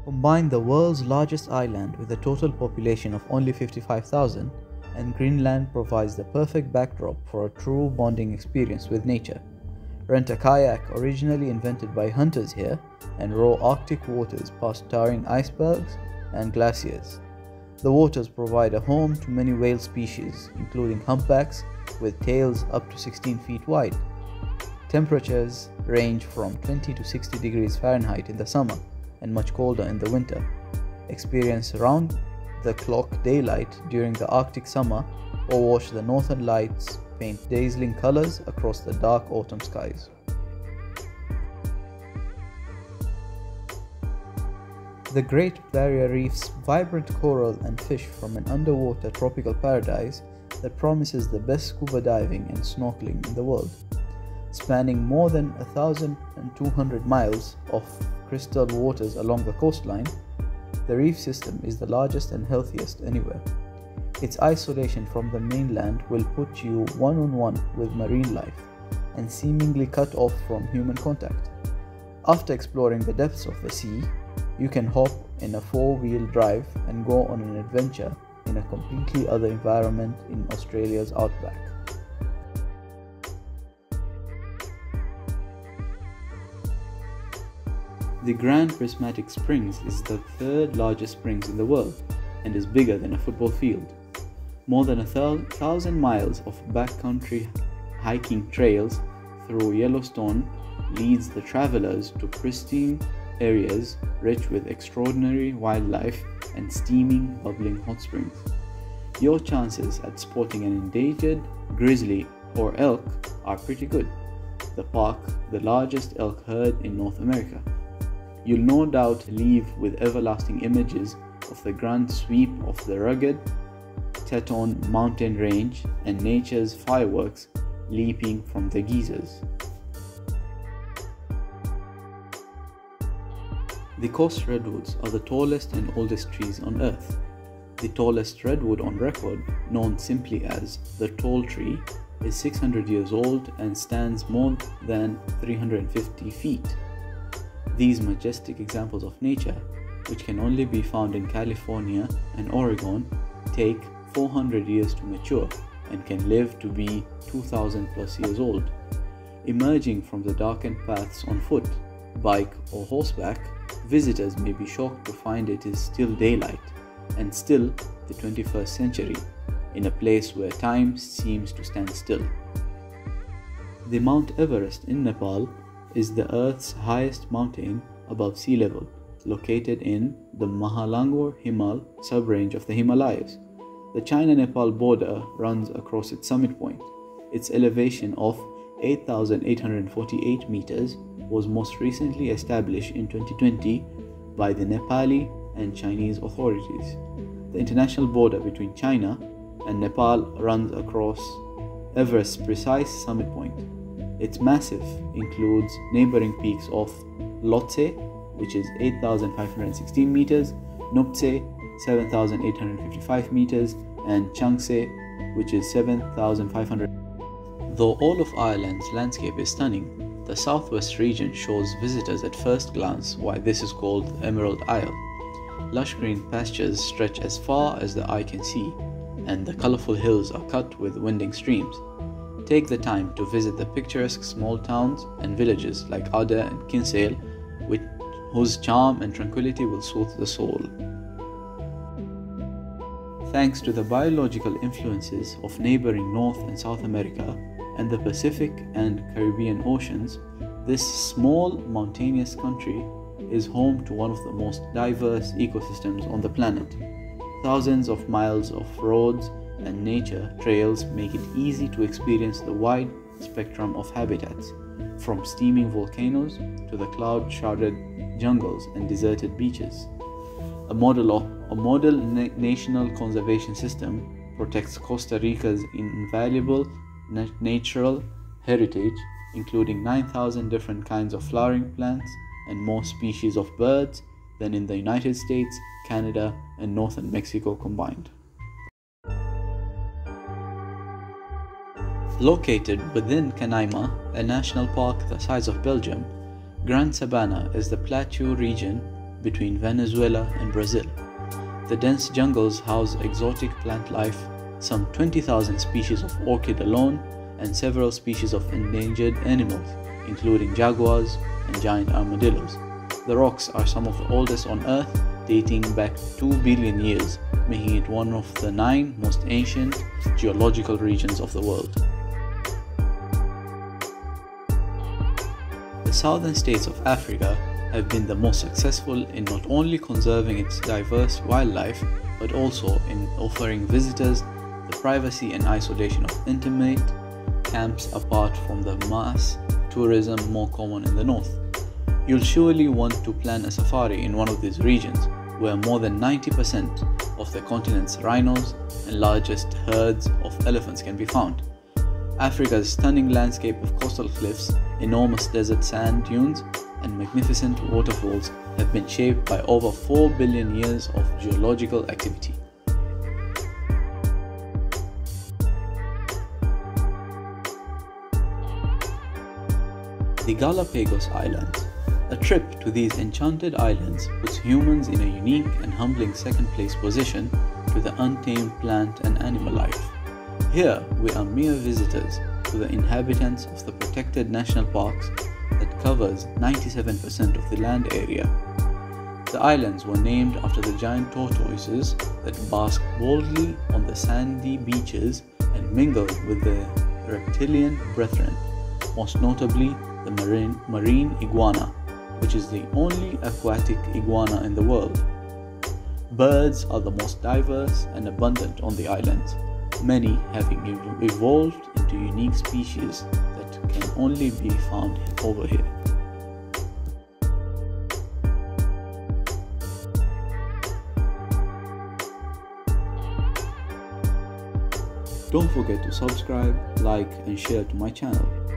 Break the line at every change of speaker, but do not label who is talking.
Combine the world's largest island with a total population of only 55,000, and Greenland provides the perfect backdrop for a true bonding experience with nature. Rent a kayak originally invented by hunters here and row Arctic waters past towering icebergs and glaciers. The waters provide a home to many whale species, including humpbacks with tails up to 16 feet wide. Temperatures range from 20 to 60 degrees Fahrenheit in the summer and much colder in the winter. Experience round-the-clock daylight during the Arctic summer or watch the northern lights paint dazzling colors across the dark autumn skies. The Great Barrier Reef's vibrant coral and fish from an underwater tropical paradise that promises the best scuba diving and snorkeling in the world. Spanning more than 1,200 miles of crystal waters along the coastline, the reef system is the largest and healthiest anywhere. Its isolation from the mainland will put you one-on-one with marine life and seemingly cut off from human contact. After exploring the depths of the sea, you can hop in a four-wheel drive and go on an adventure in a completely other environment in Australia's outback. The Gran Prismatic Springs is the third largest springs in the world and is bigger than a football field. More than 1,000 miles of backcountry hiking trails through Yellowstone leads the travelers to pristine areas rich with extraordinary wildlife and steaming, bubbling hot springs. Your chances at spotting an endangered grizzly or elk are pretty good. The park, the largest elk herd in North America. You'll no doubt leave with everlasting images of the grand sweep of the rugged Teton mountain range and nature's fireworks leaping from the geysers. The Coast redwoods are the tallest and oldest trees on Earth. The tallest redwood on record, known simply as the tall tree, is 600 years old and stands more than 350 feet. These majestic examples of nature, which can only be found in California and Oregon, take 400 years to mature and can live to be 2,000 plus years old. Emerging from the darkened paths on foot, bike or horseback, visitors may be shocked to find it is still daylight and still the 21st century, in a place where time seems to stand still. The Mount Everest in Nepal is the Earth's highest mountain above sea level, located in the Mahalangur Himal subrange of the Himalayas. The China-Nepal border runs across its summit point. Its elevation of 8,848 meters was most recently established in 2020 by the Nepali and Chinese authorities. The international border between China and Nepal runs across Everest's precise summit point. Its massif includes neighboring peaks of Lhotse, which is 8,516 meters, Nuptse, 7,855 meters, and Changse, which is 7,500. Though all of Ireland's landscape is stunning, the southwest region shows visitors at first glance why this is called the Emerald Isle. Lush green pastures stretch as far as the eye can see, and the colorful hills are cut with winding streams. Take the time to visit the picturesque small towns and villages like Ada and Kinsale, whose charm and tranquility will soothe the soul. Thanks to the biological influences of neighboring North and South America and the Pacific and Caribbean Oceans, this small mountainous country is home to one of the most diverse ecosystems on the planet. Thousands of miles of roads and nature trails make it easy to experience the wide spectrum of habitats, from steaming volcanoes to the cloud-shrouded jungles and deserted beaches. A model national conservation system protects Costa Rica's invaluable natural heritage, including 9,000 different kinds of flowering plants and more species of birds than in the United States, Canada, and northern Mexico combined. Located within Canaima, a national park the size of Belgium, Gran Sabana is the plateau region between Venezuela and Brazil. The dense jungles house exotic plant life, some 20,000 species of orchid alone, and several species of endangered animals, including jaguars and giant armadillos. The rocks are some of the oldest on Earth, dating back 2 billion years, making it one of the 9 most ancient geological regions of the world. The southern states of Africa have been the most successful in not only conserving its diverse wildlife, but also in offering visitors the privacy and isolation of intimate camps apart from the mass tourism more common in the north. You'll surely want to plan a safari in one of these regions, where more than 90% of the continent's rhinos and largest herds of elephants can be found. Africa's stunning landscape of coastal cliffs, enormous desert sand dunes, and magnificent waterfalls have been shaped by over 4 billion years of geological activity. The Galapagos Islands. A trip to these enchanted islands puts humans in a unique and humbling second-place position to the untamed plant and animal life. Here, we are mere visitors to the inhabitants of the protected national parks that covers 97% of the land area. The islands were named after the giant tortoises that bask boldly on the sandy beaches and mingle with their reptilian brethren, most notably the marine iguana, which is the only aquatic iguana in the world. Birds are the most diverse and abundant on the islands, many having evolved into unique species that can only be found over here. Don't forget to subscribe, like and share to my channel.